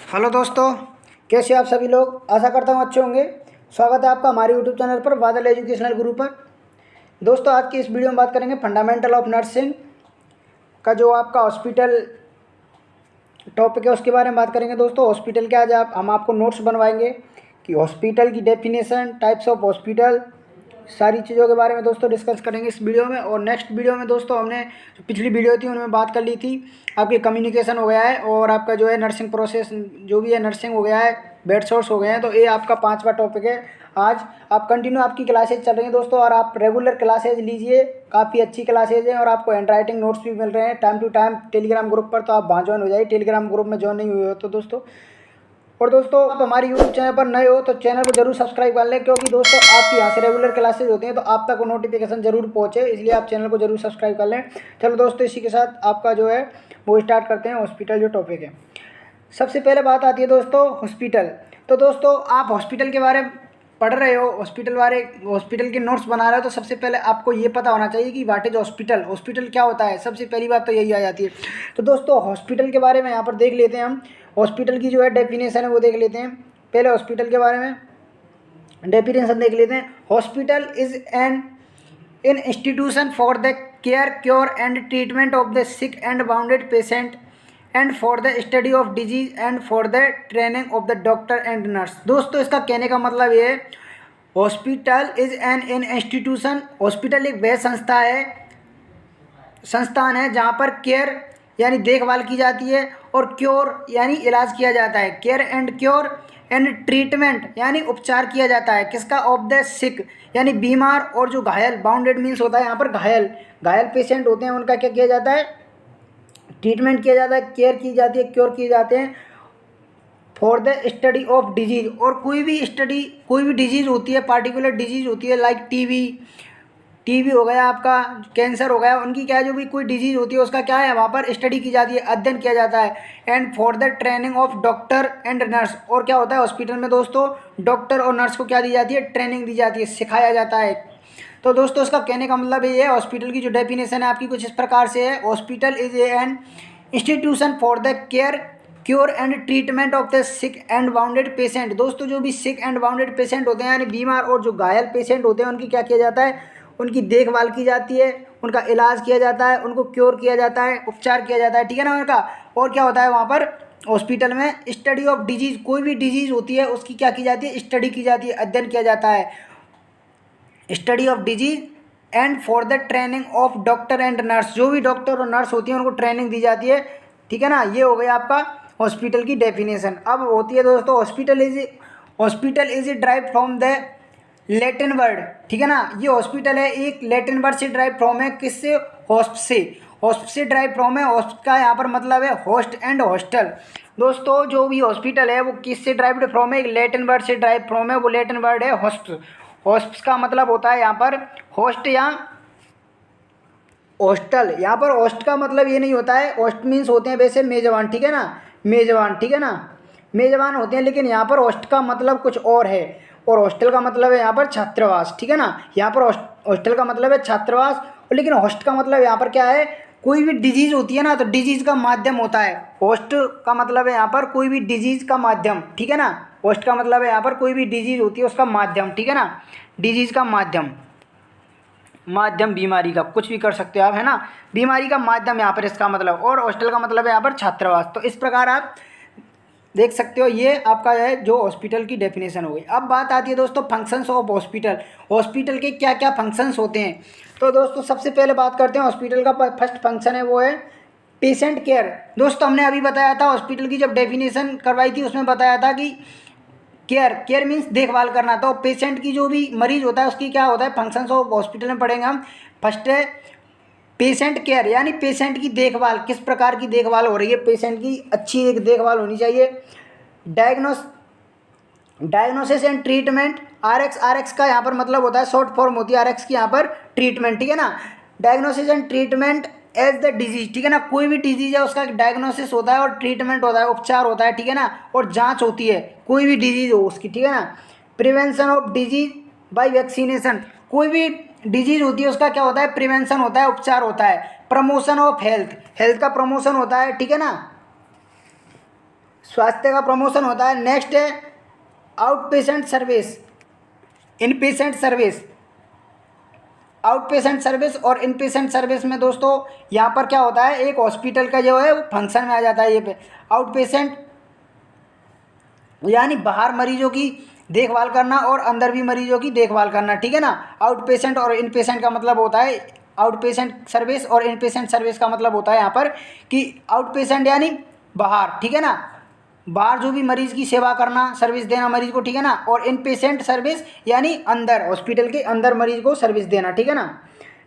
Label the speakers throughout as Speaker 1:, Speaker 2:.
Speaker 1: Hello दोस्तों, कैसे आप सभी लोग। आशा करता हूँ अच्छे होंगे। स्वागत है आपका हमारे यूट्यूब चैनल पर बादल एजुकेशनल गुरु पर। दोस्तों, आज की इस वीडियो में बात करेंगे फंडामेंटल ऑफ नर्सिंग का जो आपका हॉस्पिटल टॉपिक है उसके बारे में बात करेंगे। दोस्तों, हॉस्पिटल के आज हम आपको नोट्स बनवाएंगे कि हॉस्पिटल की डेफिनेशन, टाइप्स ऑफ हॉस्पिटल, सारी चीज़ों के बारे में दोस्तों डिस्कस करेंगे इस वीडियो में। और नेक्स्ट वीडियो में दोस्तों हमने जो पिछली वीडियो थी उनमें बात कर ली थी, आपकी कम्युनिकेशन हो गया है और आपका जो है नर्सिंग प्रोसेस जो भी है नर्सिंग हो गया है, बेड सोर्स हो गए हैं। तो ये आपका 5वां टॉपिक है। आज आप कंटिन्यू आपकी क्लासेज चल रही हैं दोस्तों, और आप रेगुलर क्लासेज लीजिए, काफ़ी अच्छी क्लासेज हैं और आपको हैंड राइटिंग नोट्स भी मिल रहे हैं time to time Telegram group पर। तो आप वहाँ ज्वाइन हो जाइए, टेलीग्राम ग्रुप में ज्वाइन नहीं हुए हो तो दोस्तों। और दोस्तों, आप हमारे यूट्यूब चैनल पर नए हो तो चैनल को जरूर सब्सक्राइब कर लें, क्योंकि दोस्तों आपकी यहाँ से रेगुलर क्लासेज होती हैं तो आप तक वो नोटिफिकेशन जरूर पहुँचे, इसलिए आप चैनल को जरूर सब्सक्राइब कर लें। चलो दोस्तों, इसी के साथ आपका जो है वो स्टार्ट करते हैं हॉस्पिटल जो टॉपिक है। सबसे पहले बात आती है दोस्तों हॉस्पिटल। तो दोस्तों, आप हॉस्पिटल के बारे में पढ़ रहे हो, हॉस्पिटल के नोट्स बना रहे हो, तो सबसे पहले आपको ये पता होना चाहिए कि व्हाट इज हॉस्पिटल, हॉस्पिटल क्या होता है। सबसे पहली बात तो यही आ जाती है। तो दोस्तों, हॉस्पिटल के बारे में यहाँ पर देख लेते हैं हम। हॉस्पिटल की जो है डेफिनेशन है वो देख लेते हैं। पहले हॉस्पिटल के बारे में डेफिनेशन देख लेते हैं। Hospital is an institution for the care, cure and treatment of the sick and bounded patient and for the study of disease and for the training of the doctor and nurse. दोस्तों, इसका कहने का मतलब ये है, hospital is an institution, hospital एक वह संस्थान है जहाँ पर केयर यानी देखभाल की जाती है और क्योर यानी इलाज किया जाता है। Care and cure and treatment यानी उपचार किया जाता है किसका, ऑफ द सिक यानी बीमार और जो घायल, बाउंडेड मीन्स होता है यहाँ पर घायल पेशेंट होते हैं, उनका क्या किया जाता है, ट्रीटमेंट किया जाता है, केयर की जाती है, क्योर किए जाते हैं for the study of disease. और कोई भी डिजीज़ होती है, पार्टिकुलर डिजीज़ होती है, लाइक टीबी हो गया, आपका कैंसर हो गया, उनकी क्या है, जो भी कोई डिजीज़ होती है उसका क्या है वहाँ पर स्टडी की जाती है, अध्ययन किया जाता है। And for the training of doctor and nurse. और क्या होता है हॉस्पिटल में दोस्तों, डॉक्टर और नर्स को क्या दी जाती है, ट्रेनिंग दी जाती है, सिखाया जाता है। तो दोस्तों, इसका कहने का मतलब ये है, हॉस्पिटल की जो डेफिनेशन है आपकी कुछ इस प्रकार से है। Hospital is an institution for the care, cure and treatment of the sick and bounded patient. दोस्तों, जो भी सिक एंड बाउंडेड पेशेंट होते हैं यानी बीमार और जो घायल पेशेंट होते हैं, उनकी क्या किया जाता है, उनकी देखभाल की जाती है, उनका इलाज किया जाता है, उनको क्योर किया जाता है, उपचार किया जाता है, ठीक है ना उनका। और क्या होता है वहाँ पर हॉस्पिटल में, स्टडी ऑफ डिजीज़, कोई भी डिजीज़ होती है उसकी क्या की जाती है, स्टडी की जाती है, अध्ययन किया जाता है, study of disease and for the training of doctor and nurse. जो भी डॉक्टर और नर्स होती हैं उनको ट्रेनिंग दी जाती है, ठीक है ना। ये हो गया आपका हॉस्पिटल की डेफिनेशन। अब होती है दोस्तों, hospital is drive from the Latin word, ठीक है ना। ये हॉस्पिटल है एक लैटिन वर्ड से ड्राइव फ्रॉम है, किससे, होस्ट से ड्राइव फ्रॉम है। होस्ट का यहाँ पर मतलब है होस्ट एंड हॉस्टल। दोस्तों, जो भी हॉस्पिटल है वो किससे ड्राइव्ड फ्रॉम है, एक लैटिन वर्ड से ड्राइव फ्रॉम है, वो लैटिन वर्ड है होस्ट। होस्ट का मतलब होता है यहाँ पर होस्ट या हॉस्टल। यहाँ पर होस्ट का मतलब ये नहीं होता है, होस्ट मीन्स होते हैं वैसे मेजबान, ठीक है ना, मेजबान, ठीक है ना, मेजबान होते हैं, लेकिन यहाँ पर होस्ट का मतलब कुछ और है। और हॉस्टल का मतलब है यहाँ पर छात्रावास, ठीक है ना। यहाँ पर हॉस्टल का मतलब है छात्रावास, और लेकिन होस्ट का मतलब यहाँ पर क्या है, कोई भी डिजीज़ होती है ना तो डिजीज़ का माध्यम होता है। होस्ट का मतलब है यहाँ पर कोई भी डिजीज़ का माध्यम, ठीक है ना। होस्ट का मतलब है यहाँ पर कोई भी डिजीज़ होती है उसका माध्यम, ठीक है ना, डिजीज़ का माध्यम बीमारी का कुछ भी कर सकते हो आप, है ना, बीमारी का माध्यम यहाँ पर इसका मतलब। और हॉस्टल का मतलब है यहाँ पर छात्रावास। तो इस प्रकार आप देख सकते हो, ये आपका है जो हॉस्पिटल की डेफिनेशन हो गई। अब बात आती है दोस्तों फंक्शंस ऑफ हॉस्पिटल, हॉस्पिटल के क्या क्या फंक्शंस होते हैं। तो दोस्तों, सबसे पहले बात करते हैं हॉस्पिटल का फर्स्ट फंक्शन है वो है पेशेंट केयर। दोस्तों, हमने अभी बताया था हॉस्पिटल की जब डेफिनेशन करवाई थी उसमें बताया था कि केयर मीन्स देखभाल करना। तो पेशेंट की जो भी मरीज होता है उसकी क्या होता है, फंक्शंस ऑफ हॉस्पिटल में पढ़ेंगे हम। फर्स्ट है पेशेंट केयर, यानी पेशेंट की देखभाल, किस प्रकार की देखभाल हो रही है, पेशेंट की अच्छी एक देखभाल होनी चाहिए। डायग्नोसिस एंड ट्रीटमेंट, आरएक्स का यहाँ पर मतलब होता है, शॉर्ट फॉर्म होती है आरएक्स की यहाँ पर, ट्रीटमेंट, ठीक है ना। Diagnosis and treatment as the disease, ठीक है ना, कोई भी डिजीज है उसका डायग्नोसिस होता है और ट्रीटमेंट होता है, उपचार होता है, ठीक है ना, और जांच होती है कोई भी डिजीज हो उसकी, ठीक है ना। Prevention of disease bye vaccination, कोई भी डिजीज होती है उसका क्या होता है, प्रिवेंशन होता है, उपचार होता है। प्रमोशन ऑफ हेल्थ, हेल्थ का प्रमोशन होता है, ठीक है ना। स्वास्थ्य का प्रमोशन होता है। नेक्स्ट है out patient service, in patient service. Out patient service और इन पेशेंट सर्विस में दोस्तों यहाँ पर क्या होता है, एक हॉस्पिटल का जो है वो फंक्शन में आ जाता है ये पे। आउट पेशेंट यानी बाहर मरीजों की देखभाल करना और अंदर भी मरीजों की देखभाल करना, ठीक है ना। आउट पेशेंट और इन पेशेंट का मतलब होता है, आउट पेशेंट सर्विस और इन पेशेंट सर्विस का मतलब होता है यहाँ पर कि आउट पेशेंट यानी बाहर, ठीक है ना, बाहर जो भी मरीज़ की सेवा करना, सर्विस देना मरीज़ को, ठीक है ना। और इन पेशेंट सर्विस यानी अंदर, हॉस्पिटल के अंदर मरीज़ को सर्विस देना, ठीक है ना।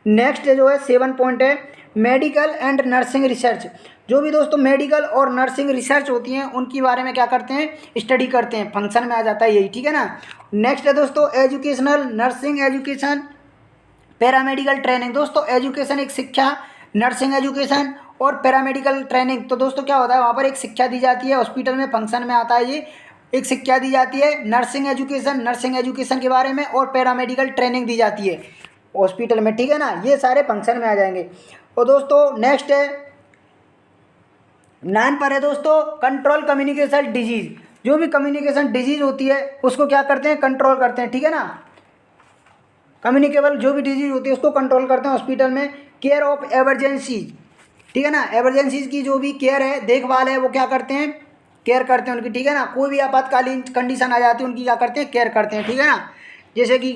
Speaker 1: नेक्स्ट जो है 7 पॉइंट है मेडिकल एंड नर्सिंग रिसर्च। जो भी दोस्तों मेडिकल और नर्सिंग रिसर्च होती हैं उनके बारे में क्या करते हैं, स्टडी करते हैं, फंक्शन में आ जाता है यही, ठीक है ना। नेक्स्ट है दोस्तों educational, nursing education, paramedical training. दोस्तों एजुकेशन एक शिक्षा, नर्सिंग एजुकेशन और पैरामेडिकल ट्रेनिंग। तो दोस्तों क्या होता है, वहाँ पर एक शिक्षा दी जाती है, हॉस्पिटल में फंक्शन में आता है ये, एक शिक्षा दी जाती है। नर्सिंग एजुकेशन, नर्सिंग एजुकेशन के बारे में, और पैरामेडिकल ट्रेनिंग दी जाती है हॉस्पिटल में, ठीक है ना। ये सारे फंक्शन में आ जाएंगे। और दोस्तों नेक्स्ट है 9 पर है दोस्तों कंट्रोल कम्युनिकेशन डिजीज़। जो भी कम्युनिकेशन डिजीज़ होती है उसको क्या करते हैं, कंट्रोल करते हैं, ठीक है ना। कम्युनिकेबल जो भी डिजीज़ होती है उसको कंट्रोल करते हैं हॉस्पिटल में। केयर ऑफ एमरजेंसीज, ठीक है ना, एमरजेंसीज की जो भी केयर है, देखभाल है, वो क्या करते हैं, केयर करते हैं उनकी, ठीक है ना। कोई भी आपातकालीन कंडीशन आ जाती है उनकी क्या करते हैं, केयर करते हैं, ठीक है ना। जैसे कि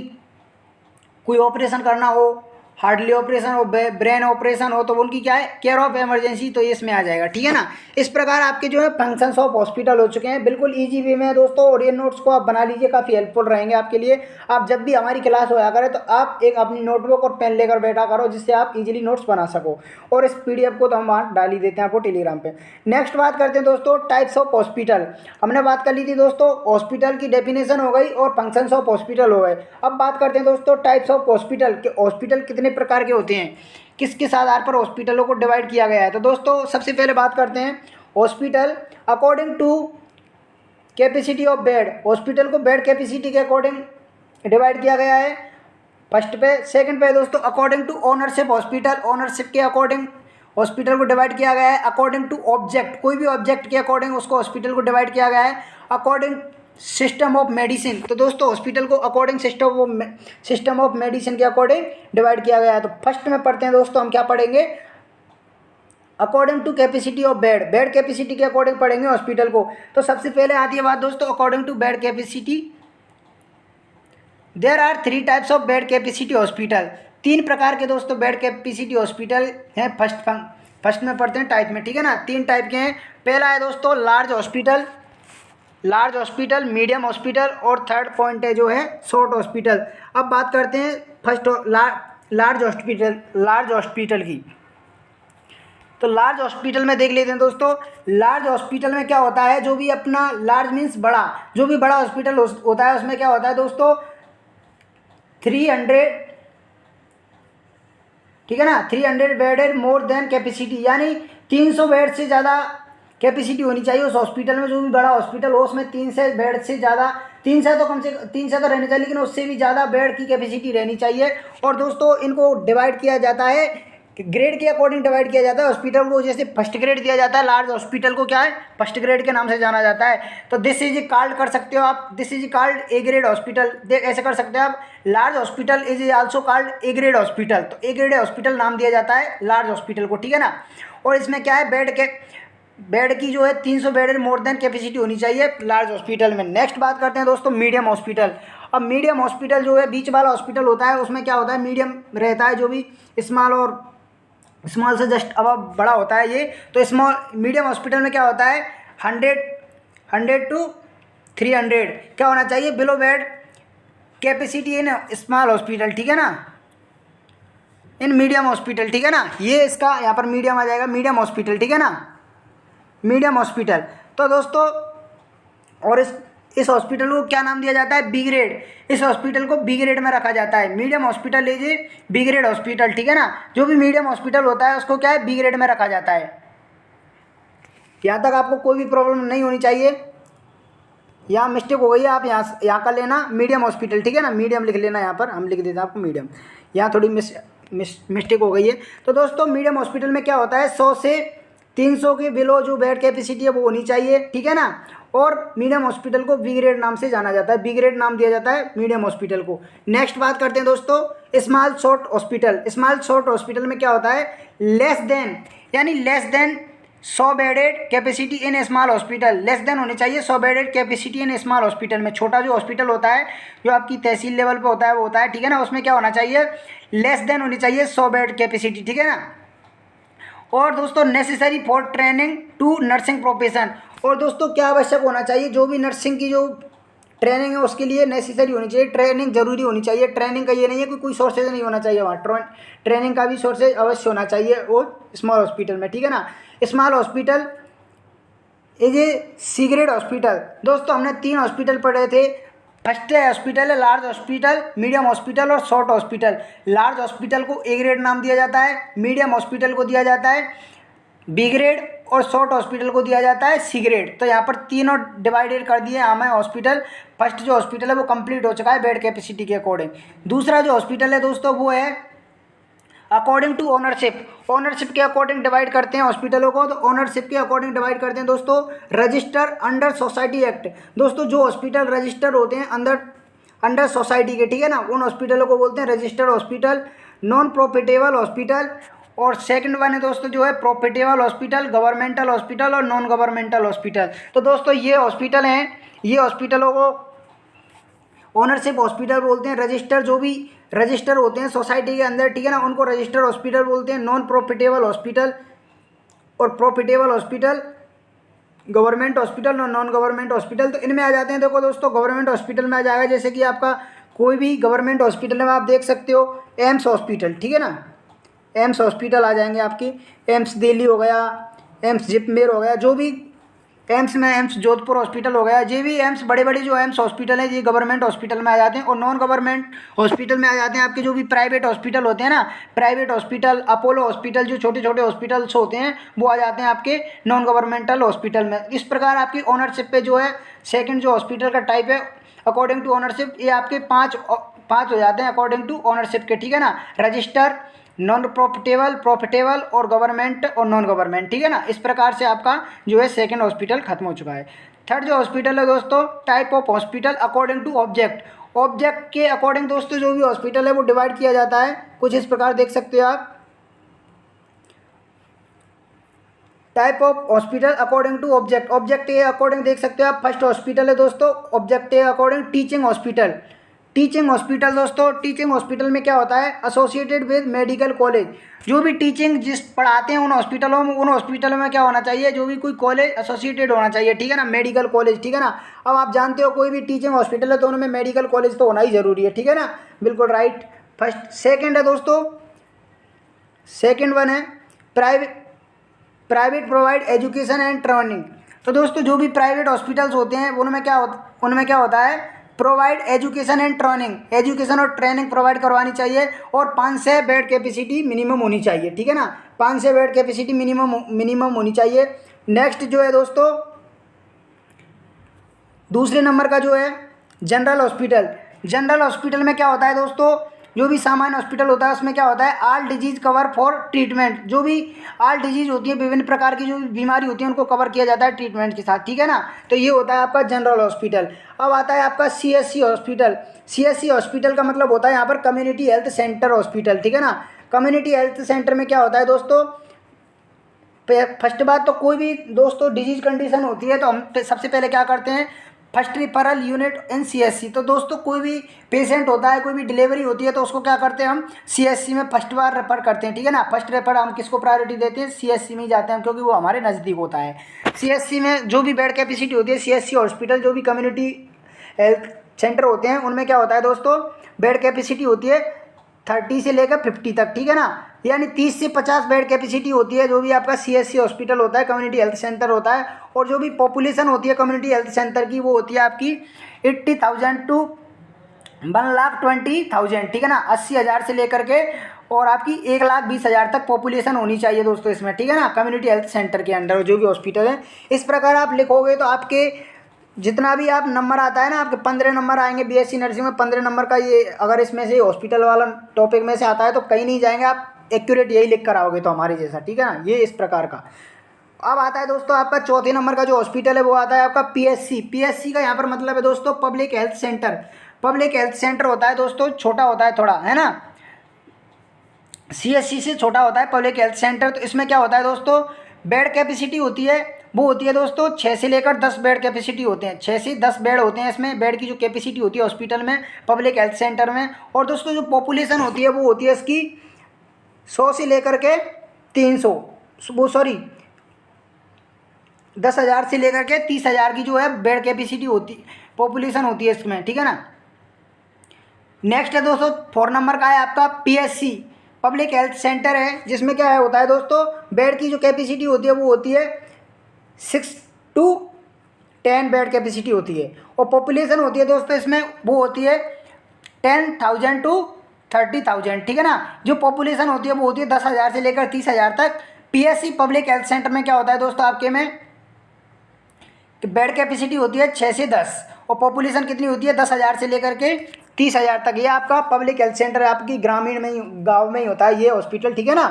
Speaker 1: कोई ऑपरेशन करना हो, हार्टली ऑपरेशन हो, ब्रेन ऑपरेशन हो, तो उनकी क्या है, केयर ऑफ इमरजेंसी, तो ये इसमें आ जाएगा, ठीक है ना। इस प्रकार आपके जो है फंक्शंस ऑफ हॉस्पिटल हो चुके हैं, बिल्कुल इजी वे में है दोस्तों। और ये नोट्स को आप बना लीजिए, काफ़ी हेल्पफुल रहेंगे आपके लिए। आप जब भी हमारी क्लास होया करें तो आप एक अपनी नोटबुक और पेन लेकर बैठा करो, जिससे आप इजीली नोट्स बना सको। और इस PDF को तो हम वहाँ डाल ही देते हैं आपको टेलीग्राम पे। नेक्स्ट बात करते हैं दोस्तों टाइप्स ऑफ हॉस्पिटल। हमने बात कर ली थी दोस्तों, हॉस्पिटल की डेफिनेशन हो गई और फंक्शंस ऑफ हॉस्पिटल हो गए। अब बात करते हैं दोस्तों टाइप्स ऑफ हॉस्पिटल के, हॉस्पिटल कितने प्रकार के होते हैं, किस किस आधार पर हॉस्पिटलों को डिवाइड किया गया है। तो दोस्तों सबसे पहले बात करते हैं hospital according to capacity of bed. Hospital को बेड कैपेसिटी के अकॉर्डिंग डिवाइड किया गया है फर्स्ट पे। सेकंड पे दोस्तों according to ownership hospital, ownership के अकॉर्डिंग हॉस्पिटल को डिवाइड किया गया है। अकॉर्डिंग टू ऑब्जेक्ट, कोई भी ऑब्जेक्ट के अकॉर्डिंग उसको हॉस्पिटल को डिवाइड किया गया है। अकॉर्डिंग सिस्टम ऑफ मेडिसिन, तो दोस्तों हॉस्पिटल को अकॉर्डिंग सिस्टम ऑफ मेडिसिन के अकॉर्डिंग डिवाइड किया गया है। तो फर्स्ट में पढ़ते हैं दोस्तों, हम क्या पढ़ेंगे, according to capacity of bed, bed capacity के अकॉर्डिंग पढ़ेंगे हॉस्पिटल को। तो सबसे पहले आती है बात दोस्तों according to bed capacity. There are 3 types of bed capacity hospital. 3 प्रकार के दोस्तों बेड कैपेसिटी हॉस्पिटल हैं। फर्स्ट में पढ़ते हैं टाइप में, ठीक है ना। 3 टाइप के हैं। पहला है दोस्तों large hospital, large hospital, medium hospital, और थर्ड पॉइंट है जो है शॉर्ट हॉस्पिटल। अब बात करते हैं फर्स्ट लार्ज हॉस्पिटल की। तो लार्ज हॉस्पिटल में देख लेते हैं दोस्तों। लार्ज हॉस्पिटल में क्या होता है, जो भी अपना लार्ज मीन्स बड़ा, जो भी बड़ा हॉस्पिटल होता है उसमें क्या होता है दोस्तों 300, ठीक है ना, 300 बेड मोर देन कैपेसिटी, यानी 300 बेड से ज़्यादा कैपेसिटी होनी चाहिए उस हॉस्पिटल में। जो भी बड़ा हॉस्पिटल हो उसमें 300 बेड से ज़्यादा, 300 तो कम से 300 तो रहनी चाहिए, लेकिन उससे भी ज़्यादा बेड की कैपेसिटी रहनी चाहिए। और दोस्तों इनको डिवाइड किया जाता है, ग्रेड के अकॉर्डिंग डिवाइड किया जाता है हॉस्पिटल को। जैसे फर्स्ट ग्रेड दिया जाता है लार्ज हॉस्पिटल को, क्या है, फर्स्ट ग्रेड के नाम से जाना जाता है। तो दिस इज कॉल्ड कर सकते हो आप, this is called A grade hospital, ऐसे कर सकते हैं आप। Large hospital is also called A grade hospital. तो ए ग्रेड हॉस्पिटल नाम दिया जाता है लार्ज हॉस्पिटल को, ठीक है ना। और इसमें क्या है, बेड की जो है 300 बेड मोर देन कैपेसिटी होनी चाहिए लार्ज हॉस्पिटल में। नेक्स्ट बात करते हैं दोस्तों मीडियम हॉस्पिटल। अब मीडियम हॉस्पिटल जो है बीच वाला हॉस्पिटल होता है, उसमें क्या होता है, मीडियम रहता है। जो भी स्मॉल से जस्ट अब बड़ा होता है ये। तो मीडियम हॉस्पिटल में क्या होता है, 100 to 300 क्या होना चाहिए below bed capacity in small hospital, ठीक है ना, इन मीडियम हॉस्पिटल, ठीक है ना। ये इसका यहाँ पर मीडियम आ जाएगा, मीडियम हॉस्पिटल, ठीक है ना, मीडियम हॉस्पिटल। तो दोस्तों और इस हॉस्पिटल को क्या नाम दिया जाता है, बी ग्रेड। इस हॉस्पिटल को बी ग्रेड में रखा जाता है। मीडियम हॉस्पिटल लीजिए, बी ग्रेड हॉस्पिटल, ठीक है ना। जो भी मीडियम हॉस्पिटल होता है उसको क्या है, बी ग्रेड में रखा जाता है। यहाँ तक आपको कोई भी प्रॉब्लम नहीं होनी चाहिए। यहाँ मिस्टेक हो गई है, आप यहाँ कर लेना मीडियम हॉस्पिटल, ठीक है ना, मीडियम लिख लेना, यहाँ पर हम लिख देते हैं आपको मीडियम, यहाँ थोड़ी मिस्टेक हो गई है। तो दोस्तों मीडियम हॉस्पिटल में क्या होता है, 100 से 300 के बिलो जो बेड कैपेसिटी है वो होनी चाहिए, ठीक है ना। और मीडियम हॉस्पिटल को बी ग्रेड नाम से जाना जाता है, बी ग्रेड नाम दिया जाता है मीडियम हॉस्पिटल को। नेक्स्ट बात करते हैं दोस्तों small short hospital. Small short hospital में क्या होता है, less than 100 bedded capacity in small hospital, less than होनी चाहिए 100 bedded capacity in small hospital में। छोटा जो हॉस्पिटल होता है जो आपकी तहसील लेवल पे होता है वो होता है, ठीक है ना, उसमें क्या होना चाहिए, लेस देन होनी चाहिए 100 बेड कैपेसिटी, ठीक है ना। और दोस्तों necessary for training to nursing profession, और दोस्तों क्या आवश्यक होना चाहिए, जो भी नर्सिंग की जो ट्रेनिंग है उसके लिए नेसेसरी होनी चाहिए, ट्रेनिंग जरूरी होनी चाहिए। ट्रेनिंग का ये नहीं है कि कोई सोर्सेज नहीं होना चाहिए वहाँ, ट्रेनिंग का भी सोर्सेज अवश्य होना चाहिए वो स्मॉल हॉस्पिटल में, ठीक है ना। Small hospital is a C grade hospital. दोस्तों हमने 3 हॉस्पिटल पढ़े थे, फर्स्ट हॉस्पिटल है लार्ज हॉस्पिटल, मीडियम हॉस्पिटल और शॉर्ट हॉस्पिटल। लार्ज हॉस्पिटल को ए ग्रेड नाम दिया जाता है, मीडियम हॉस्पिटल को दिया जाता है बी ग्रेड और शॉर्ट हॉस्पिटल को दिया जाता है सी ग्रेड। तो यहाँ पर तीनों डिवाइडेड कर दिए हमें हॉस्पिटल। फर्स्ट जो हॉस्पिटल है वो कंप्लीट हो चुका है बेड कैपेसिटी के अकॉर्डिंग। दूसरा जो हॉस्पिटल है दोस्तों वो है अकॉर्डिंग टू ओनरशिप। ओनरशिप के अकॉर्डिंग डिवाइड करते हैं हॉस्पिटलों को, तो ओनरशिप के अकॉर्डिंग डिवाइड करते हैं दोस्तों रजिस्टर अंडर सोसाइटी एक्ट। दोस्तों जो हॉस्पिटल रजिस्टर होते हैं अंडर सोसाइटी के, ठीक है ना, उन हॉस्पिटलों को बोलते हैं registered hospital, non profitable hospital. और सेकंड वन है दोस्तों जो है प्रॉफिटेबल हॉस्पिटल, गवर्नमेंटल हॉस्पिटल और नॉन गवर्नमेंटल हॉस्पिटल। तो दोस्तों ये हॉस्पिटल हैं, ये हॉस्पिटलों को ओनरशिप हॉस्पिटल बोलते हैं। रजिस्टर जो भी रजिस्टर होते हैं सोसाइटी के अंदर, ठीक है ना, उनको रजिस्टर्ड हॉस्पिटल बोलते हैं। नॉन प्रॉफिटेबल हॉस्पिटल और प्रॉफिटेबल हॉस्पिटल, गवर्नमेंट हॉस्पिटल और नॉन गवर्नमेंट हॉस्पिटल। तो इनमें आ जाते हैं, देखो दोस्तों गवर्नमेंट हॉस्पिटल में आ जाएगा जैसे कि आपका कोई भी गवर्नमेंट हॉस्पिटल में आप देख सकते हो एम्स हॉस्पिटल, ठीक है ना, एम्स हॉस्पिटल आ जाएंगे आपकी, एम्स दिल्ली हो गया, एम्स जिपमेर हो गया, जो भी एम्स में एम्स जोधपुर हॉस्पिटल हो गया, ये भी एम्स बड़े बड़े जो एम्स हॉस्पिटल हैं ये गवर्नमेंट हॉस्पिटल में आ जाते हैं। और नॉन गवर्नमेंट हॉस्पिटल में आ जाते हैं आपके जो भी प्राइवेट हॉस्पिटल होते हैं ना, प्राइवेट हॉस्पिटल, अपोलो हॉस्पिटल, जो छोटे छोटे हॉस्पिटल्स होते हैं वो आ जाते हैं आपके नॉन गवर्नमेंटल हॉस्पिटल में। इस प्रकार आपकी ओनरशिप पे जो है सेकेंड जो हॉस्पिटल का टाइप है अकॉर्डिंग टू ओनरशिप, ये आपके पाँच हो जाते हैं अकॉर्डिंग टू ओनरशिप के, ठीक है ना, रजिस्टर, नॉन प्रॉफिटेबल, प्रॉफिटेबल और गवर्नमेंट और नॉन गवर्नमेंट, ठीक है ना। इस प्रकार से आपका जो है सेकंड हॉस्पिटल खत्म हो चुका है। थर्ड जो हॉस्पिटल है दोस्तों type of hospital according to object. Object के अकॉर्डिंग दोस्तों जो भी हॉस्पिटल है वो डिवाइड किया जाता है, कुछ इस प्रकार देख सकते हो आप। Type of hospital according to object, object के अकॉर्डिंग देख सकते हो आप। फर्स्ट हॉस्पिटल है दोस्तों ऑब्जेक्ट के according teaching hospital. Teaching hospital दोस्तों, टीचिंग हॉस्पिटल में क्या होता है, एसोसिएटेड विद मेडिकल कॉलेज। जो भी टीचिंग जिस पढ़ाते हैं उन हॉस्पिटलों में, उन हॉस्पिटलों में क्या होना चाहिए, जो भी कोई कॉलेज एसोसिएटेड होना चाहिए, ठीक है ना, मेडिकल कॉलेज, ठीक है ना। अब आप जानते हो कोई भी टीचिंग हॉस्पिटल है तो उनमें मेडिकल कॉलेज तो होना ही जरूरी है, ठीक है ना, बिल्कुल राइट। फर्स्ट सेकेंड है दोस्तों, सेकेंड वन है private provide education and training. तो दोस्तों जो भी प्राइवेट हॉस्पिटल्स होते हैं उनमें क्या होता है, provide education and training, education और ट्रेनिंग प्रोवाइड करवानी चाहिए। और 500 बेड कैपेसिटी मिनिमम होनी चाहिए, ठीक है ना, 500 बेड कैपेसिटी मिनिमम होनी चाहिए। नेक्स्ट जो है दोस्तों दूसरे नंबर का जो है जनरल हॉस्पिटल। जनरल हॉस्पिटल में क्या होता है दोस्तों, जो भी सामान्य हॉस्पिटल होता है उसमें क्या होता है, all disease cover for treatment. जो भी ऑल डिजीज होती है, विभिन्न प्रकार की जो बीमारी होती है उनको कवर किया जाता है ट्रीटमेंट के साथ, ठीक है ना। तो ये होता है आपका जनरल हॉस्पिटल। अब आता है आपका सीएससी हॉस्पिटल। सीएससी हॉस्पिटल का मतलब होता है यहाँ पर कम्युनिटी हेल्थ सेंटर हॉस्पिटल, ठीक है ना। कम्युनिटी हेल्थ सेंटर में क्या होता है दोस्तों, फर्स्ट बात तो कोई भी दोस्तों डिजीज कंडीशन होती है तो हम सबसे पहले क्या करते हैं, first referral unit in CSC. तो दोस्तों कोई भी पेशेंट होता है, कोई भी डिलीवरी होती है तो उसको क्या करते हैं हम सीएससी में फर्स्ट बार रेफर करते हैं, ठीक है ना। फर्स्ट रेफर हम किसको प्रायोरिटी देते हैं, सीएससी में ही जाते हैं क्योंकि वो हमारे नज़दीक होता है। सीएससी में जो भी बेड कैपेसिटी होती है, सीएससी हॉस्पिटल जो भी कम्युनिटी हेल्थ सेंटर होते हैं उनमें क्या होता है दोस्तों, बेड कैपेसिटी होती है 30 से लेकर 50 तक, ठीक है ना, यानी 30 से 50 बेड कैपेसिटी होती है जो भी आपका सीएससी हॉस्पिटल होता है, कम्युनिटी हेल्थ सेंटर होता है। और जो भी पॉपुलेशन होती है कम्युनिटी हेल्थ सेंटर की वो होती है आपकी 80,000 टू 1,20,000, ठीक है ना, 80,000 से लेकर के और आपकी 1,20,000 तक पॉपुलेशन होनी चाहिए दोस्तों इसमें, ठीक है ना, कम्युनिटी हेल्थ सेंटर के अंडर जो भी हॉस्पिटल है। इस प्रकार आप लिखोगे तो आपके जितना भी आप नंबर आता है ना, आपके 15 नंबर आएंगे बीएससी नर्सिंग में, 15 नंबर का ये अगर इसमें से हॉस्पिटल वाला टॉपिक में से आता है तो कहीं नहीं जाएंगे, आप एक्यूरेट यही लिख कर आओगे तो हमारे जैसा, ठीक है ना, ये इस प्रकार का। अब आता है दोस्तों आपका चौथे नंबर का जो हॉस्पिटल है वो आता है आपका पीएचसी। पीएचसी का यहाँ पर मतलब है दोस्तों public health centre. Public health centre होता है दोस्तों, छोटा होता है थोड़ा, है ना, सीएचसी से छोटा होता है पब्लिक हेल्थ सेंटर। तो इसमें क्या होता है दोस्तों, बेड कैपेसिटी होती है वो होती है दोस्तों 6 से लेकर 10 बेड कैपेसिटी होते हैं। 6 से 10 बेड होते हैं इसमें, बेड की जो कैपेसिटी होती है हॉस्पिटल में, पब्लिक हेल्थ सेंटर में। और दोस्तों जो पॉपुलेशन होती है वो होती है इसकी 100 से लेकर के 300, वो सॉरी 10,000 से लेकर के 30,000 की जो है बेड कैपेसिटी होती, पॉपुलेशन होती है इसमें, ठीक है ना। नेक्स्ट है दोस्तों 4 नंबर का है आपका पीएचसी, पब्लिक हेल्थ सेंटर है, जिसमें क्या है होता है दोस्तों, बेड की जो कैपेसिटी होती है वो होती है 6 to 10 बेड कैपेसिटी होती है। और पॉपुलेशन होती है दोस्तों इसमें वो होती है 10,000 to 30,000, ठीक है ना। जो पॉपुलेशन होती है वो होती है 10,000 से लेकर 30,000 तक। पीएचसी पब्लिक हेल्थ सेंटर में क्या होता है दोस्तों आपके में, कि बेड कैपेसिटी होती है 6 से 10 और पॉपुलेशन कितनी होती है 10,000 से लेकर के 30,000 तक। ये आपका पब्लिक हेल्थ सेंटर आपकी ग्रामीण में ही, गाँव में ही होता है ये हॉस्पिटल, ठीक है ना,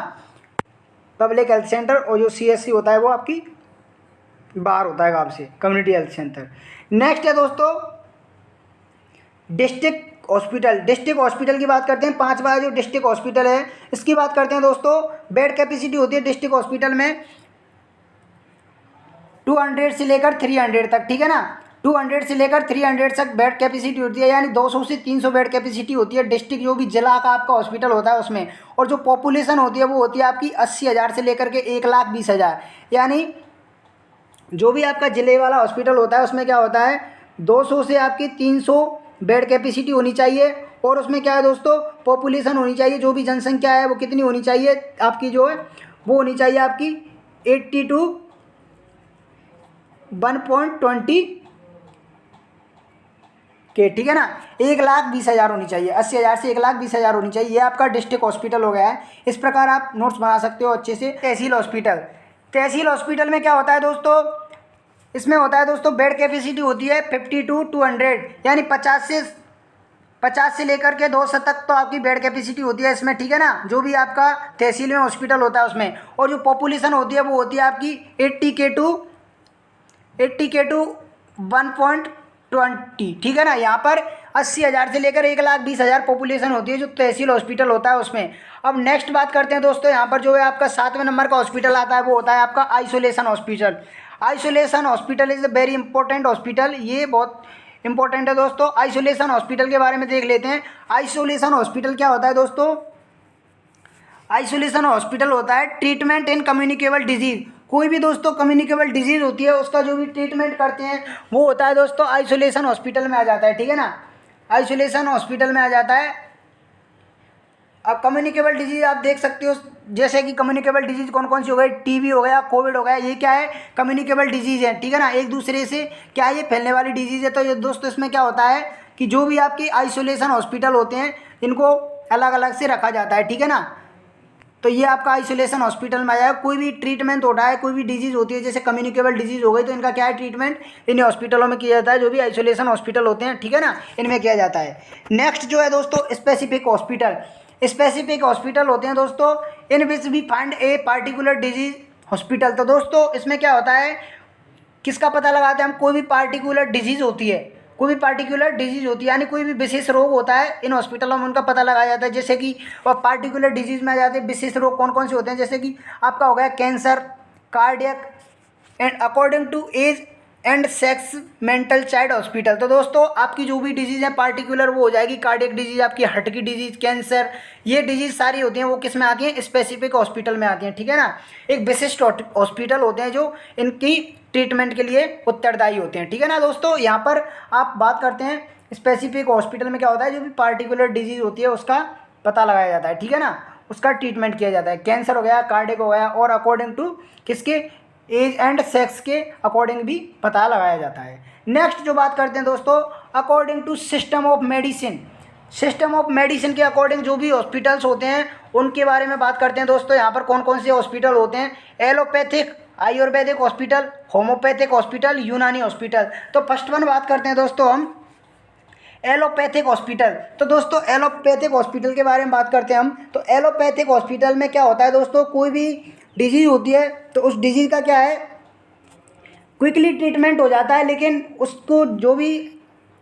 Speaker 1: पब्लिक हेल्थ सेंटर। और जो सीएचसी होता है वो आपकी बाहर होता है गाँव से, कम्युनिटी हेल्थ सेंटर। नेक्स्ट है दोस्तों डिस्ट्रिक्ट हॉस्पिटल। डिस्ट्रिक्ट हॉस्पिटल की बात करते हैं, 5वां जो डिस्ट्रिक्ट हॉस्पिटल है इसकी बात करते हैं दोस्तों। बेड कैपेसिटी होती है डिस्ट्रिक्ट हॉस्पिटल में 200 से लेकर 300 तक, ठीक है ना। 200 से लेकर 300 तक बेड कैपेसिटी होती है, यानी 200 से 300 बेड कैपेसिटी होती है डिस्ट्रिक्ट जो भी जिला का आपका हॉस्पिटल होता है उसमें। और जो पॉपुलेशन होती है वो होती है आपकी 80,000 से लेकर के 1,20,000, यानी जो भी आपका जिले वाला हॉस्पिटल होता है उसमें क्या होता है 200 से आपकी 300 बेड कैपेसिटी होनी चाहिए। और उसमें क्या है दोस्तों, पॉपुलेशन होनी चाहिए, जो भी जनसंख्या है वो कितनी होनी चाहिए आपकी, जो है वो होनी चाहिए आपकी 80 to 1.20 के, ठीक है ना। 1,20,000 होनी चाहिए, 80,000 से 1,20,000 होनी चाहिए। ये आपका डिस्ट्रिक्ट हॉस्पिटल हो गया है। इस प्रकार आप नोट्स बना सकते हो अच्छे से। तहसील हॉस्पिटल, तहसील हॉस्पिटल में क्या होता है दोस्तों, इसमें होता है दोस्तों बेड कैपेसिटी होती है 50 to 200, यानी 50 से लेकर के 200 तक तो आपकी बेड कैपेसिटी होती है इसमें, ठीक है ना, जो भी आपका तहसील में हॉस्पिटल होता है उसमें। और जो पॉपुलेशन होती है वो होती है आपकी 80 के टू 1.20, ठीक है ना। यहाँ पर 80,000 से लेकर 1,20,000 पॉपुलेशन होती है जो तहसील हॉस्पिटल होता है उसमें। अब नेक्स्ट बात करते हैं दोस्तों, यहाँ पर जो है आपका 7वें नंबर का हॉस्पिटल आता है वो होता है आपका isolation hospital. Isolation hospital is a very important hospital, ये बहुत इंपॉर्टेंट है दोस्तों। आइसोलेशन हॉस्पिटल के बारे में देख लेते हैं। आइसोलेशन हॉस्पिटल क्या होता है दोस्तों, आइसोलेशन हॉस्पिटल होता है ट्रीटमेंट इन कम्युनिकेबल डिजीज। कोई भी दोस्तों कम्युनिकेबल डिजीज होती है उसका जो भी ट्रीटमेंट करते हैं वो होता है दोस्तों आइसोलेशन हॉस्पिटल में आ जाता है, ठीक है ना, आइसोलेशन हॉस्पिटल में आ जाता है। अब कम्युनिकेबल डिजीज आप देख सकते हो, जैसे कि कम्युनिकेबल डिजीज कौन कौन सी हो गई, टीबी हो गया, कोविड हो गया, ये क्या है कम्युनिकेबल डिजीज है, ठीक है ना, एक दूसरे से क्या ये फैलने वाली डिजीज है। तो ये दोस्तों इसमें क्या होता है कि जो भी आपके आइसोलेशन हॉस्पिटल होते हैं इनको अलग अलग से रखा जाता है, ठीक है ना। तो ये आपका आइसोलेशन हॉस्पिटल में आ जाएगा। कोई भी ट्रीटमेंट होता है, कोई भी डिजीज़ होती है जैसे कम्युनिकेबल डिजीज़ हो गई, तो इनका क्या है ट्रीटमेंट इन हॉस्पिटलों में किया जाता है, जो भी आइसोलेशन हॉस्पिटल होते हैं, ठीक है ना, इनमें किया जाता है। नेक्स्ट जो है दोस्तों स्पेसिफिक हॉस्पिटल। स्पेसिफिक हॉस्पिटल होते हैं दोस्तों in which we find a particular disease hospital. तो दोस्तों इसमें क्या होता है, किसका पता लगाते हैं हम, कोई भी पार्टिकुलर डिजीज़ होती है, कोई भी पार्टिकुलर डिजीज़ होती है, यानी कोई भी विशेष रोग होता है इन हॉस्पिटलों में उनका पता लगाया जाता है। जैसे कि और पार्टिकुलर डिजीज़ में आ जाते हैं विशेष रोग कौन कौन से होते हैं, जैसे कि आपका हो गया cancer, cardiac and according to age and sex mental child hospital. तो दोस्तों आपकी जो भी डिजीज़ है पार्टिकुलर वो हो जाएगी कार्डियक डिजीज़, आपकी हार्ट की डिजीज़, कैंसर, ये डिजीज़ सारी होती हैं वो किस में आती हैं स्पेसिफिक हॉस्पिटल में आती हैं, ठीक है ना। एक विशिष्ट हॉस्पिटल होते हैं जो इनकी ट्रीटमेंट के लिए उत्तरदायी होते हैं, ठीक है ना दोस्तों। यहाँ पर आप बात करते हैं स्पेसिफिक हॉस्पिटल में क्या होता है, जो भी पार्टिकुलर डिजीज़ होती है उसका पता लगाया जाता है, ठीक है ना, उसका ट्रीटमेंट किया जाता है। कैंसर हो गया, कार्डियक हो गया, और अकॉर्डिंग टू किसके एज एंड सेक्स के अकॉर्डिंग भी पता लगाया जाता है। नेक्स्ट जो बात करते हैं दोस्तों according to system of medicine. System of medicine के अकॉर्डिंग जो भी हॉस्पिटल्स होते हैं उनके बारे में बात करते हैं दोस्तों। यहाँ पर कौन कौन से हॉस्पिटल होते हैं, allopathic, Ayurvedic hospital, homeopathic hospital, यूनानी हॉस्पिटल। तो फर्स्ट वन बात करते हैं दोस्तों हम एलोपैथिक हॉस्पिटल। तो दोस्तों एलोपैथिक हॉस्पिटल के बारे में बात करते हैं हम। तो एलोपैथिक हॉस्पिटल में क्या होता है दोस्तों, कोई भी डिजीज़ होती है तो उस डिजीज़ का क्या है, क्विकली ट्रीटमेंट हो जाता है। लेकिन उसको जो भी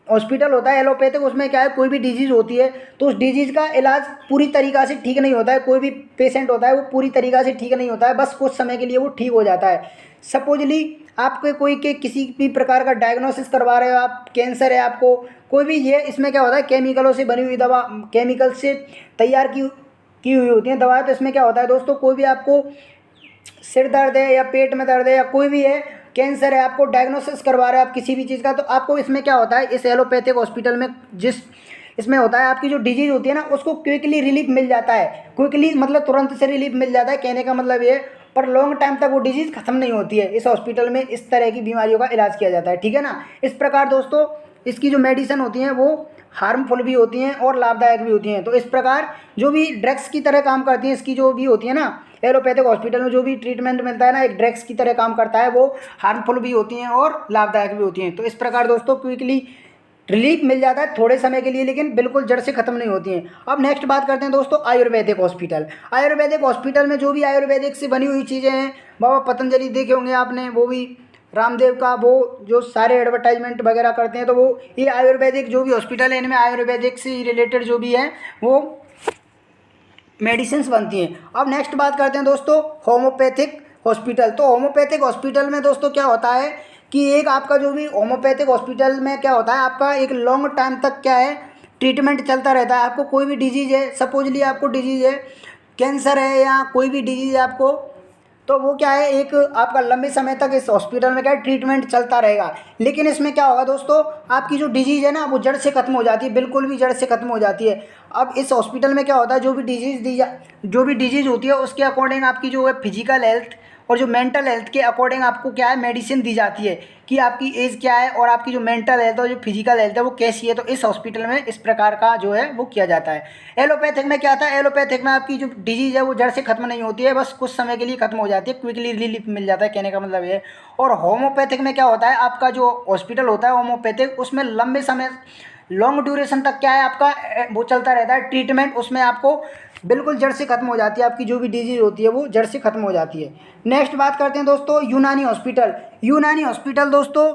Speaker 1: हॉस्पिटल होता है एलोपैथिक, उसमें क्या है, कोई भी डिजीज़ होती है तो उस डिजीज़ का इलाज पूरी तरीक़ा से ठीक नहीं होता है। कोई भी पेशेंट होता है वो पूरी तरीक़ा से ठीक नहीं होता है, बस कुछ समय के लिए वो ठीक हो जाता है। सपोजली आपके कोई के किसी भी प्रकार का डायग्नोसिस करवा रहे हो आप, कैंसर है आपको, कोई भी, ये इसमें क्या होता है, केमिकलों से बनी हुई दवा, केमिकल से तैयार की हुई होती हैं दवाएं। तो इसमें क्या होता है दोस्तों, कोई भी आपको सिर दर्द है या पेट में दर्द है या कोई भी है, कैंसर है, आपको डायग्नोसिस करवा रहे हैं आप किसी भी चीज़ का, तो आपको इसमें क्या होता है, इस एलोपैथिक हॉस्पिटल में जिस इसमें होता है, आपकी जो डिजीज़ होती है ना उसको क्विकली रिलीफ मिल जाता है। क्विकली मतलब तुरंत से रिलीफ मिल जाता है, कहने का मतलब ये, पर लॉन्ग टाइम तक वो डिजीज़ खत्म नहीं होती है। इस हॉस्पिटल में इस तरह की बीमारियों का इलाज किया जाता है, ठीक है ना। इस प्रकार दोस्तों इसकी जो मेडिसिन होती हैं वो हार्मफुल भी होती हैं और लाभदायक भी होती हैं। तो इस प्रकार जो भी ड्रग्स की तरह काम करती हैं, इसकी जो भी होती है ना एलोपैथिक हॉस्पिटल में जो भी ट्रीटमेंट मिलता है ना, एक ड्रग्स की तरह काम करता है, वो हार्मफुल भी होती हैं और लाभदायक भी होती हैं। तो इस प्रकार दोस्तों क्विकली रिलीफ मिल जाता है थोड़े समय के लिए, लेकिन बिल्कुल जड़ से खत्म नहीं होती हैं। अब नेक्स्ट बात करते हैं दोस्तों आयुर्वेदिक हॉस्पिटल। आयुर्वेदिक हॉस्पिटल में जो भी आयुर्वेदिक से बनी हुई चीज़ें हैं, बाबा पतंजलि देखे होंगे आपने, वो भी रामदेव का, वो जो सारे एडवर्टाइजमेंट वगैरह करते हैं, तो वो ये आयुर्वेदिक जो भी हॉस्पिटल है इनमें आयुर्वेदिक से रिलेटेड जो भी है वो मेडिसिन्स बनती हैं। अब नेक्स्ट बात करते हैं दोस्तों होम्योपैथिक हॉस्पिटल। तो होम्योपैथिक हॉस्पिटल में दोस्तों क्या होता है कि एक आपका जो भी होम्योपैथिक हॉस्पिटल में क्या होता है, आपका एक लॉन्ग टाइम तक क्या है ट्रीटमेंट चलता रहता है। आपको कोई भी डिजीज़ है, सपोजली आपको डिजीज़ है कैंसर है या कोई भी डिजीज़ है आपको, तो वो क्या है, एक आपका लंबे समय तक इस हॉस्पिटल में क्या है ट्रीटमेंट चलता रहेगा। लेकिन इसमें क्या होगा दोस्तों, आपकी जो डिजीज़ है ना वो जड़ से खत्म हो जाती है, बिल्कुल भी जड़ से खत्म हो जाती है। अब इस हॉस्पिटल में क्या होता है, जो भी डिजीज़ होती है उसके अकॉर्डिंग आपकी जो है फिजिकल हेल्थ और जो मेंटल हेल्थ के अकॉर्डिंग आपको क्या है मेडिसिन दी जाती है कि आपकी एज क्या है और आपकी जो मेंटल हेल्थ और जो फिजिकल हेल्थ है वो कैसी है। तो इस हॉस्पिटल में इस प्रकार का जो है वो किया जाता है। एलोपैथिक में क्या था, एलोपैथिक में आपकी जो डिजीज़ है वो जड़ से खत्म नहीं होती है, बस कुछ समय के लिए खत्म हो जाती है, क्विकली रिलीफ मिल जाता है, कहने का मतलब ये है। और होम्योपैथिक में क्या होता है, आपका जो हॉस्पिटल होता है होम्योपैथिक, उसमें लंबे समय लॉन्ग ड्यूरेशन तक क्या है आपका वो चलता रहता है ट्रीटमेंट, उसमें आपको बिल्कुल जड़ से खत्म हो जाती है, आपकी जो भी डिजीज़ होती है वो जड़ से खत्म हो जाती है। नेक्स्ट बात करते हैं दोस्तों यूनानी हॉस्पिटल। यूनानी हॉस्पिटल दोस्तों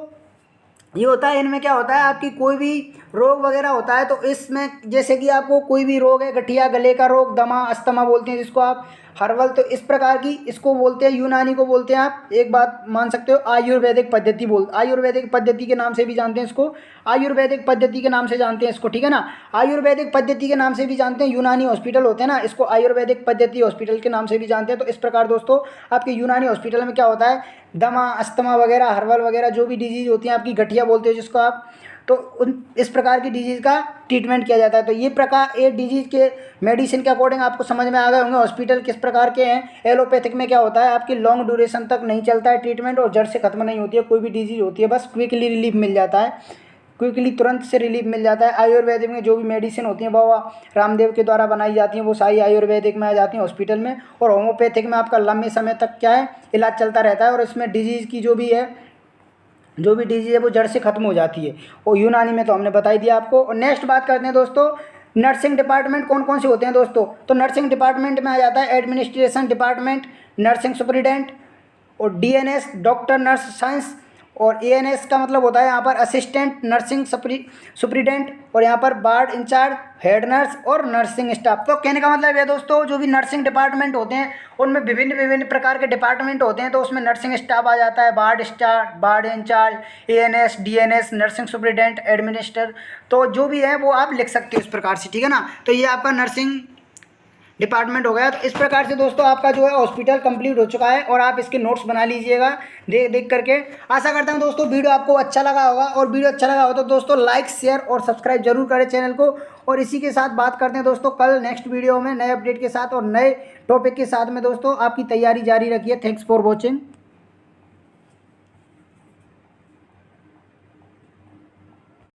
Speaker 1: ये होता है, इनमें क्या होता है, आपकी कोई भी रोग वगैरह होता है तो इसमें जैसे कि आपको कोई भी रोग है, गठिया, गले का रोग, दमा, अस्थमा बोलते हैं जिसको आप, हर्बल, तो इस प्रकार की इसको बोलते हैं, यूनानी को बोलते हैं आप एक बात मान सकते हो आयुर्वेदिक पद्धति के नाम से भी जानते हैं इसको, आयुर्वेदिक पद्धति के नाम से जानते हैं इसको, ठीक है ना। आयुर्वेदिक पद्धति के नाम से भी जानते हैं, यूनानी हॉस्पिटल होते हैं ना, इसको आयुर्वेदिक पद्धति हॉस्पिटल के नाम से भी जानते हैं। तो इस प्रकार दोस्तों आपके यूनानी हॉस्पिटल में क्या होता है, दमा, अस्थमा वगैरह, हर्बल वगैरह जो भी डिजीज़ होती हैं, आपकी गठिया बोलते हो जिसको आप, तो इस प्रकार की डिजीज़ का ट्रीटमेंट किया जाता है। तो ये प्रकार ये डिजीज़ के मेडिसिन के अकॉर्डिंग आपको समझ में आ गए होंगे हॉस्पिटल किस प्रकार के हैं। एलोपैथिक में क्या होता है, आपकी लॉन्ग ड्यूरेशन तक नहीं चलता है ट्रीटमेंट और जड़ से खत्म नहीं होती है, कोई भी डिजीज़ होती है बस क्विकली रिलीफ मिल जाता है, क्विकली तुरंत से रिलीफ मिल जाता है। आयुर्वेदिक में जो भी मेडिसिन होती हैं बाबा रामदेव के द्वारा बनाई जाती हैं वो सारी आयुर्वेदिक में आ जाती हैं हॉस्पिटल में। और होम्योपैथिक में आपका लंबे समय तक क्या है इलाज चलता रहता है और इसमें डिजीज़ की जो भी डिजीज़ है वो जड़ से खत्म हो जाती है। और यूनानी में तो हमने बता ही दिया आपको। और नेक्स्ट बात करते हैं दोस्तों नर्सिंग डिपार्टमेंट कौन कौन से होते हैं दोस्तों। तो नर्सिंग डिपार्टमेंट में आ जाता है एडमिनिस्ट्रेशन डिपार्टमेंट, नर्सिंग सुपरिटेंडेंट और डीएनएस डॉक्टर नर्स साइंस, और एएनएस का मतलब होता है यहाँ पर असिस्टेंट नर्सिंग सुपरिटेंडेंट, और यहाँ पर वार्ड इंचार्ज, हेड नर्स और नर्सिंग स्टाफ। तो कहने का मतलब है दोस्तों जो भी नर्सिंग डिपार्टमेंट होते हैं उनमें विभिन्न प्रकार के डिपार्टमेंट होते हैं। तो उसमें नर्सिंग स्टाफ आ जाता है, ward in charge, ANS, DNS, nursing superintendent, administrator, तो जो भी है वो आप लिख सकते हो इस प्रकार से, ठीक है ना। तो ये आपका नर्सिंग डिपार्टमेंट हो गया। तो इस प्रकार से दोस्तों आपका जो है हॉस्पिटल कंप्लीट हो चुका है और आप इसके नोट्स बना लीजिएगा देख करके। आशा करता हूँ दोस्तों वीडियो आपको अच्छा लगा होगा, और वीडियो अच्छा लगा हो तो दोस्तों लाइक, शेयर और सब्सक्राइब जरूर करें चैनल को। और इसी के साथ बात करते हैं दोस्तों कल नेक्स्ट वीडियो में नए अपडेट के साथ और नए टॉपिक के साथ में। दोस्तों आपकी तैयारी जारी रखिए। Thanks for watching.